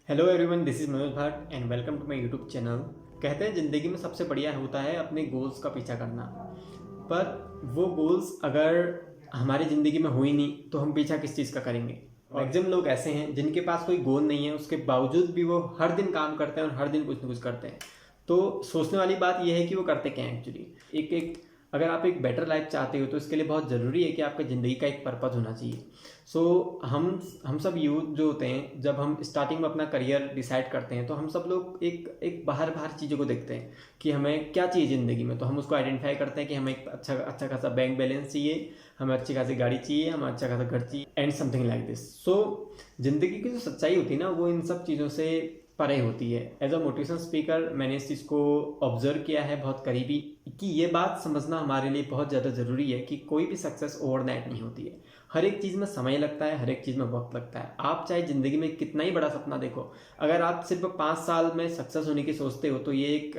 Hello everyone, this is Manoj Bhatt and welcome to my YouTube channel. कहते हैं ज़िंदगी में सबसे बढ़िया होता है अपने गोल्स का पीछा करना। पर वो गोल्स अगर हमारी ज़िंदगी में हो ही नहीं तो हम पीछा किस चीज़ का करेंगे। मैक्सिमम लोग ऐसे हैं जिनके पास कोई गोल नहीं है, उसके बावजूद भी वो हर दिन काम करते हैं और हर दिन कुछ ना कुछ करते हैं। तो सोचने वाली बात यह है कि वो करते क्या हैं एक्चुअली। एक अगर आप एक बेटर लाइफ चाहते हो तो इसके लिए बहुत ज़रूरी है कि आपका ज़िंदगी का एक पर्पज़ होना चाहिए। हम सब यूथ जो होते हैं, जब हम स्टार्टिंग में अपना करियर डिसाइड करते हैं तो हम सब लोग एक बाहर चीज़ों को देखते हैं कि हमें क्या चाहिए ज़िंदगी में। तो हम उसको आइडेंटिफाई करते हैं कि हमें एक अच्छा खासा बैंक बैलेंस चाहिए, हमें अच्छी खासी गाड़ी चाहिए, हमें अच्छा खासा घर चाहिए एंड समथिंग लाइक दिस। सो ज़िंदगी की जो सच्चाई होती है ना, वो इन सब चीज़ों से परे होती है। एज अ मोटिवेशन स्पीकर मैंने इस चीज़ को ऑब्जर्व किया है बहुत करीबी, कि ये बात समझना हमारे लिए बहुत ज़्यादा ज़रूरी है कि कोई भी सक्सेस ओवरनाइट नहीं होती है। हर एक चीज़ में समय लगता है, हर एक चीज़ में वक्त लगता है। आप चाहे ज़िंदगी में कितना ही बड़ा सपना देखो, अगर आप सिर्फ 5 साल में सक्सेस होने की सोचते हो तो ये एक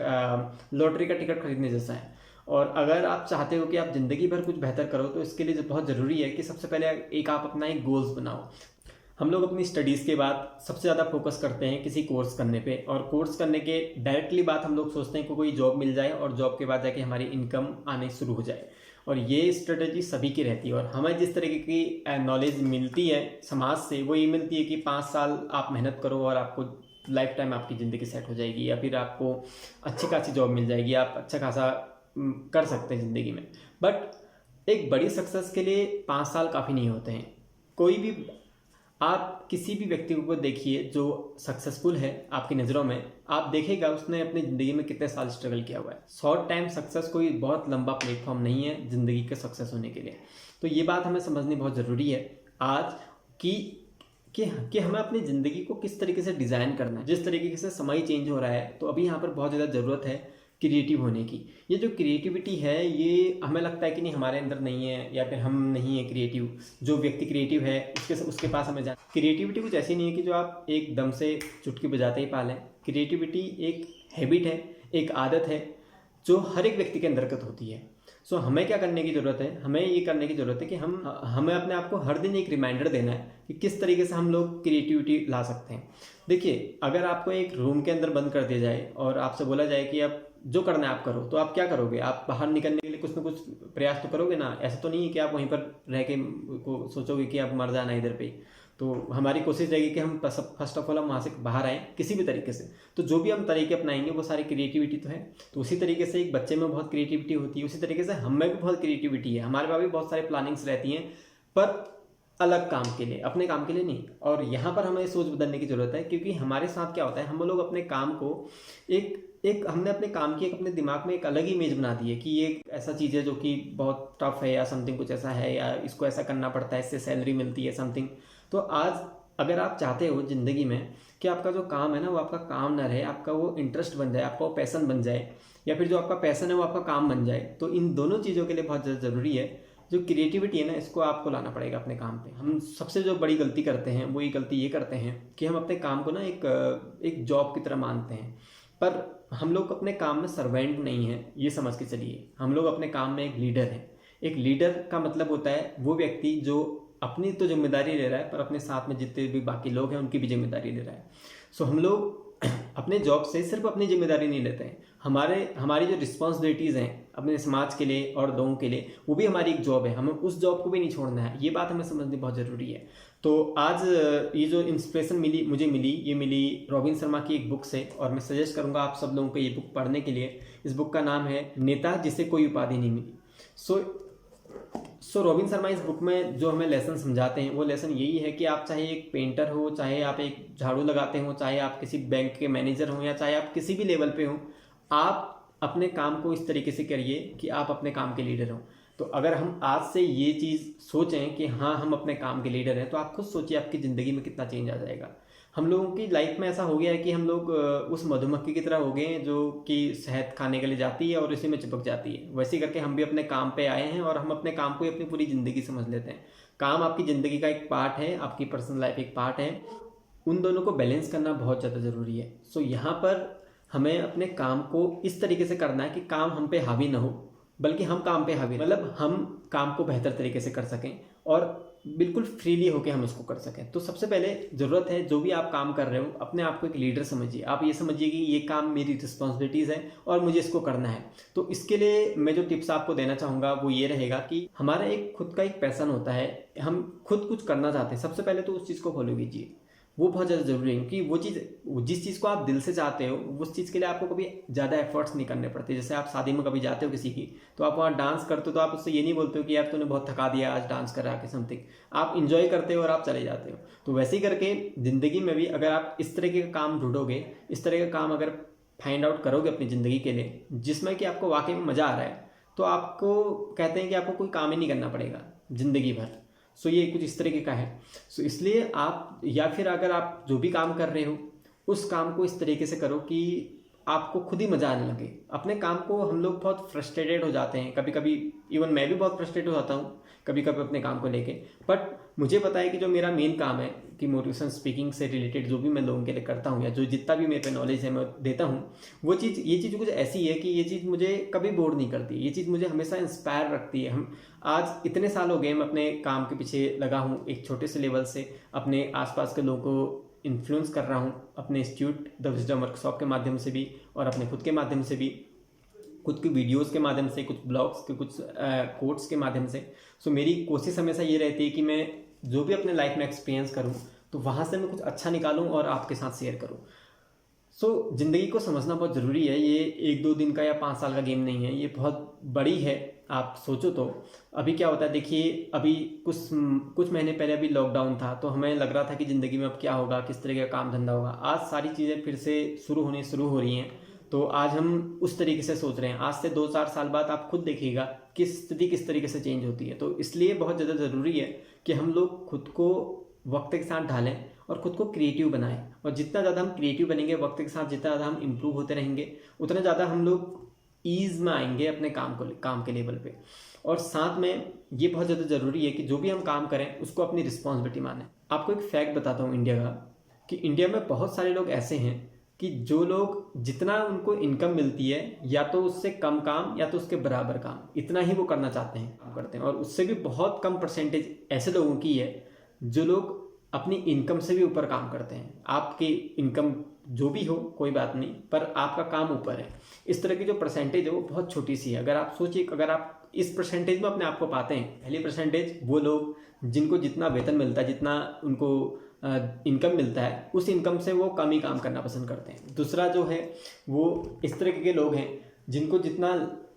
लॉटरी का टिकट खरीदने जैसा है। और अगर आप चाहते हो कि आप ज़िंदगी भर कुछ बेहतर करो तो इसके लिए बहुत ज़रूरी है कि सबसे पहले आप अपना एक गोल्स बनाओ। हम लोग अपनी स्टडीज़ के बाद सबसे ज़्यादा फोकस करते हैं किसी कोर्स करने पे, और कोर्स करने के डायरेक्टली बाद हम लोग सोचते हैं कि कोई जॉब मिल जाए और जॉब के बाद जाके हमारी इनकम आने शुरू हो जाए। और ये स्ट्रेटजी सभी की रहती है, और हमें जिस तरीके की नॉलेज मिलती है समाज से वो ये मिलती है कि 5 साल आप मेहनत करो और आपको लाइफ टाइम आपकी ज़िंदगी सेट हो जाएगी, या फिर आपको अच्छी खासी जॉब मिल जाएगी, आप अच्छा खासा कर सकते हैं ज़िंदगी में। बट एक बड़ी सक्सेस के लिए 5 साल काफ़ी नहीं होते हैं। कोई भी आप किसी भी व्यक्ति को देखिए जो सक्सेसफुल है आपकी नज़रों में, आप देखेगा उसने अपनी ज़िंदगी में कितने साल स्ट्रगल किया हुआ है। शॉर्ट टाइम सक्सेस कोई बहुत लंबा प्लेटफॉर्म नहीं है ज़िंदगी के सक्सेस होने के लिए। तो ये बात हमें समझनी बहुत ज़रूरी है आज कि कि हमें अपनी ज़िंदगी को किस तरीके से डिज़ाइन करना है। जिस तरीके से समय चेंज हो रहा है तो अभी यहाँ पर बहुत ज़्यादा ज़रूरत है क्रिएटिव होने की। ये जो क्रिएटिविटी है ये हमें लगता है कि नहीं हमारे अंदर नहीं है, या फिर हम नहीं है क्रिएटिव। जो व्यक्ति क्रिएटिव है उसके पास हमें जाना। क्रिएटिविटी कुछ ऐसी नहीं है कि जो आप एकदम से चुटकी बजाते ही पा लें। क्रिएटिविटी एक हैबिट है, एक आदत है जो हर एक व्यक्ति के अंतर्गत होती है। सो हमें क्या करने की ज़रूरत है, हमें ये करने की ज़रूरत है कि हमें अपने आप को हर दिन एक रिमाइंडर देना है कि किस तरीके से हम लोग क्रिएटिविटी ला सकते हैं। देखिए, अगर आपको एक रूम के अंदर बंद कर दिया जाए और आपसे बोला जाए कि आप जो करना है आप करो, तो आप क्या करोगे? आप बाहर निकलने के लिए कुछ ना कुछ प्रयास तो करोगे ना। ऐसा तो नहीं है कि आप वहीं पर रह के को सोचोगे कि आप मर जाना इधर पे। तो हमारी कोशिश रहेगी कि हम फर्स्ट ऑफ ऑल हम वहाँ से बाहर आएँ किसी भी तरीके से। तो जो भी हम तरीके अपनाएंगे वो सारी क्रिएटिविटी तो है। तो उसी तरीके से एक बच्चे में बहुत क्रिएटिविटी होती है, उसी तरीके से हम में भी बहुत क्रिएटिविटी है। हमारे पास भी बहुत सारे प्लानिंग्स रहती हैं, पर अलग काम के लिए, अपने काम के लिए नहीं। और यहाँ पर हमें सोच बदलने की ज़रूरत है, क्योंकि हमारे साथ क्या होता है, हम लोग अपने काम को एक एक हमने अपने काम की एक अपने दिमाग में एक अलग इमेज बना दी है कि ये एक ऐसा चीज़ है जो कि बहुत टफ है, या समथिंग कुछ ऐसा है, या इसको ऐसा करना पड़ता है, इससे सैलरी मिलती है समथिंग। तो आज अगर आप चाहते हो ज़िंदगी में कि आपका जो काम है ना वो आपका काम ना रहे, आपका वो इंटरेस्ट बन जाए, आपका वो पैसन बन जाए, या फिर जो आपका पैसन है वो आपका काम बन जाए, तो इन दोनों चीज़ों के लिए बहुत ज़्यादा ज़रूरी है जो क्रिएटिविटी है ना, इसको आपको लाना पड़ेगा अपने काम पे। हम सबसे जो बड़ी गलती करते हैं वो ये गलती ये करते हैं कि हम अपने काम को ना एक जॉब की तरह मानते हैं। पर हम लोग अपने काम में सर्वेंट नहीं है, ये समझ के चलिए। हम लोग अपने काम में एक लीडर हैं। एक लीडर का मतलब होता है वो व्यक्ति जो अपनी तो जिम्मेदारी ले रहा है, पर अपने साथ में जितने भी बाकी लोग हैं उनकी भी जिम्मेदारी ले रहा है। सो हम लोग अपने जॉब से सिर्फ अपनी जिम्मेदारी नहीं लेते हैं, हमारी जो रिस्पॉन्सिबिलिटीज़ हैं अपने समाज के लिए और लोगों के लिए, वो भी हमारी एक जॉब है। हमें उस जॉब को भी नहीं छोड़ना है। ये बात हमें समझनी बहुत ज़रूरी है। तो आज ये जो इंस्पिरेशन मुझे मिली, ये मिली रॉबिन शर्मा की एक बुक से, और मैं सजेस्ट करूँगा आप सब लोगों को ये बुक पढ़ने के लिए। इस बुक का नाम है नेता जिसे कोई उपाधि नहीं मिली। सो रॉबिन शर्मा इस बुक में जो हमें लेसन समझाते हैं वो लेसन यही है कि आप चाहे एक पेंटर हो, चाहे आप एक झाड़ू लगाते हो, चाहे आप किसी बैंक के मैनेजर हो, या चाहे आप किसी भी लेवल पे हो, आप अपने काम को इस तरीके से करिए कि आप अपने काम के लीडर हो। तो अगर हम आज से ये चीज़ सोचें कि हाँ हम अपने काम के लीडर हैं, तो आप खुद सोचिए आपकी ज़िंदगी में कितना चेंज आ जाएगा। हम लोगों की लाइफ में ऐसा हो गया है कि हम लोग उस मधुमक्खी की तरह हो गए हैं जो कि शहद खाने के लिए जाती है और इसी में चिपक जाती है। वैसे करके हम भी अपने काम पे आए हैं, और हम अपने काम को ही अपनी पूरी ज़िंदगी समझ लेते हैं। काम आपकी ज़िंदगी का एक पार्ट है, आपकी पर्सनल लाइफ एक पार्ट है। उन दोनों को बैलेंस करना बहुत ज़्यादा ज़रूरी है। सो यहाँ पर हमें अपने काम को इस तरीके से करना है कि काम हम पे हावी ना हो, बल्कि हम काम पे हावी, मतलब हम काम को बेहतर तरीके से कर सकें। और बिल्कुल फ्रीली होके हम उसको कर सकें। तो सबसे पहले ज़रूरत है, जो भी आप काम कर रहे हो अपने आप को एक लीडर समझिए। आप ये समझिए कि ये काम मेरी रिस्पॉन्सिबिलिटीज़ है और मुझे इसको करना है। तो इसके लिए मैं जो टिप्स आपको देना चाहूँगा वो ये रहेगा कि हमारा एक खुद का एक पैशन होता है, हम खुद कुछ करना चाहते हैं, सबसे पहले तो उस चीज़ को फॉलो कीजिए। वो बहुत ज़्यादा ज़रूरी है, क्योंकि वो चीज़, जिस चीज़ को आप दिल से चाहते हो उस चीज़ के लिए आपको कभी ज़्यादा एफर्ट्स नहीं करने पड़ते। जैसे आप शादी में कभी जाते हो किसी की, तो आप वहाँ डांस करते हो, तो आप उससे ये नहीं बोलते हो कि यार तूने बहुत थका दिया आज डांस करा के समथिंग। आप इंजॉय करते हो और आप चले जाते हो। तो वैसे ही करके ज़िंदगी में भी अगर आप इस तरीके का काम ढूंढोगे, इस तरह का काम अगर फाइंड आउट करोगे अपनी ज़िंदगी के लिए, जिसमें कि आपको वाकई में मज़ा आ रहा है, तो आपको कहते हैं कि आपको कोई काम ही नहीं करना पड़ेगा ज़िंदगी भर। सो ये कुछ इस तरीके का है। सो इसलिए आप, या फिर अगर आप जो भी काम कर रहे हो उस काम को इस तरीके से करो कि आपको खुद ही मज़ा आने लगे। अपने काम को हम लोग बहुत फ्रस्ट्रेटेड हो जाते हैं कभी कभी, इवन मैं भी बहुत फ्रस्ट्रेट हो जाता हूँ कभी कभी अपने काम को लेके। बट मुझे पता है कि जो मेरा मेन काम है कि मोटिवेशन स्पीकिंग से रिलेटेड जो भी मैं लोगों के लिए करता हूँ या जो जितना भी मेरे पे नॉलेज है मैं देता हूँ, वो चीज़, ये चीज़ कुछ ऐसी है कि ये चीज़ मुझे कभी बोर नहीं करती। ये चीज़ मुझे हमेशा इंस्पायर रखती है। हम आज इतने साल हो गए मैं अपने काम के पीछे लगा हूँ, एक छोटे से लेवल से अपने आसपास के लोगों को इन्फ्लुएंस कर रहा हूँ, अपने इंस्टीट्यूट द विजडम वर्कशॉप के माध्यम से भी और अपने खुद के माध्यम से भी, खुद की वीडियोस के माध्यम से, कुछ ब्लॉग्स के, कुछ कोट्स के माध्यम से। सो मेरी कोशिश हमेशा ये रहती है कि मैं जो भी अपने लाइफ में एक्सपीरियंस करूँ तो वहाँ से मैं कुछ अच्छा निकालूँ और आपके साथ शेयर करूँ। सो ज़िंदगी को समझना बहुत ज़रूरी है। ये 1-2 दिन का या 5 साल का गेम नहीं है, ये बहुत बड़ी है। आप सोचो तो अभी क्या होता है, देखिए अभी कुछ महीने पहले अभी लॉकडाउन था, तो हमें लग रहा था कि ज़िंदगी में अब क्या होगा, किस तरह का काम धंधा होगा। आज सारी चीज़ें फिर से शुरू हो रही हैं। तो आज हम उस तरीके से सोच रहे हैं। आज से 2-4 साल बाद आप खुद देखिएगा कि स्थिति किस तरीके से चेंज होती है। तो इसलिए बहुत ज़्यादा ज़रूरी है कि हम लोग खुद को वक्त के साथ ढालें और ख़ुद को क्रिएटिव बनाएं। और जितना ज़्यादा हम क्रिएटिव बनेंगे वक्त के साथ, जितना ज़्यादा हम इम्प्रूव होते रहेंगे, उतना ज़्यादा हम लोग ईज़ में आएंगे अपने काम के लेवल पे। और साथ में ये बहुत ज़्यादा ज़रूरी है कि जो भी हम काम करें उसको अपनी रिस्पॉन्सिबिलिटी मानें। आपको एक फैक्ट बताता हूँ इंडिया का, कि इंडिया में बहुत सारे लोग ऐसे हैं कि जो लोग, जितना उनको इनकम मिलती है या तो उससे कम काम या तो उसके बराबर काम, इतना ही वो करना चाहते हैं, काम करते हैं। और उससे भी बहुत कम परसेंटेज ऐसे लोगों की है जो लोग अपनी इनकम से भी ऊपर काम करते हैं। आपकी इनकम जो भी हो कोई बात नहीं, पर आपका काम ऊपर है। इस तरह की जो परसेंटेज है वो बहुत छोटी सी है। अगर आप सोचिए, अगर आप इस परसेंटेज में अपने आप को पाते हैं, पहली परसेंटेज वो लोग जिनको जितना वेतन मिलता है, जितना उनको इनकम मिलता है, उस इनकम से वो कम ही काम करना पसंद करते हैं। दूसरा जो है वो इस तरह के लोग हैं जिनको जितना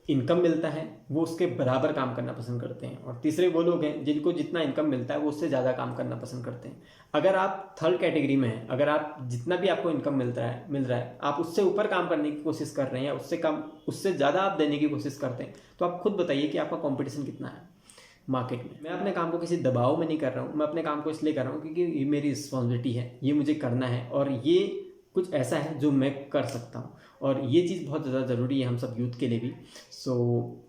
इनकम मिलता है वो उसके बराबर काम करना पसंद करते हैं। और तीसरे वो लोग हैं जिनको जितना इनकम मिलता है वो उससे ज़्यादा काम करना पसंद करते हैं। अगर आप थर्ड कैटेगरी में हैं, अगर आप जितना भी आपको इनकम मिल रहा है आप उससे ऊपर काम करने की कोशिश कर रहे हैं या उससे ज़्यादा आप देने की कोशिश करते हैं, तो आप खुद बताइए कि आपका कॉम्पिटिशन कितना है मार्केट में। मैं अपने काम को किसी दबाव में नहीं कर रहा हूँ, मैं अपने काम को इसलिए कर रहा हूँ क्योंकि ये मेरी रिस्पॉन्सिबिलिटी है, ये मुझे करना है और ये कुछ ऐसा है जो मैं कर सकता हूँ। और ये चीज़ बहुत ज़्यादा ज़रूरी है हम सब यूथ के लिए भी। सो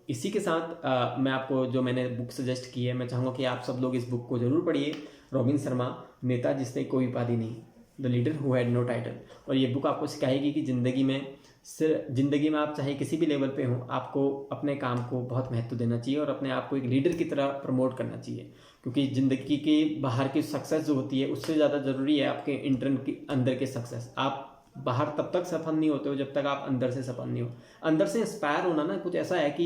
इसी के साथ मैं आपको जो मैंने बुक सजेस्ट की है, मैं चाहूँगा कि आप सब लोग इस बुक को ज़रूर पढ़िए। रॉबिन शर्मा, नेता जिसने कोई उपाधि नहीं, the leader who had no title. और ये बुक आपको सिखाएगी कि ज़िंदगी में आप चाहे किसी भी लेवल पे हो, आपको अपने काम को बहुत महत्व देना चाहिए और अपने आप को एक लीडर की तरह प्रमोट करना चाहिए। क्योंकि ज़िंदगी के बाहर की सक्सेस जो होती है उससे ज़्यादा ज़रूरी है आपके अंदर के सक्सेस। आप बाहर तब तक सफल नहीं होते हो जब तक आप अंदर से सफल नहीं हो। अंदर से इंस्पायर होना ना कुछ ऐसा है कि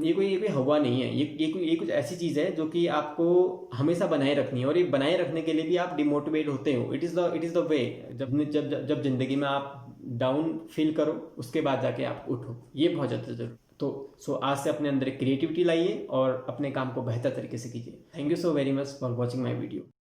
ये कोई हवा नहीं है, ये कुछ ऐसी चीज़ है जो कि आपको हमेशा बनाए रखनी है। और ये बनाए रखने के लिए भी आप डिमोटिवेट होते हो। It is the way. जब जिंदगी में आप डाउन फील करो उसके बाद जाके आप उठो, ये बहुत ज़्यादा जरूरी। तो आज से अपने अंदर क्रिएटिविटी लाइए और अपने काम को बेहतर तरीके से कीजिए। Thank you so very much for watching my video.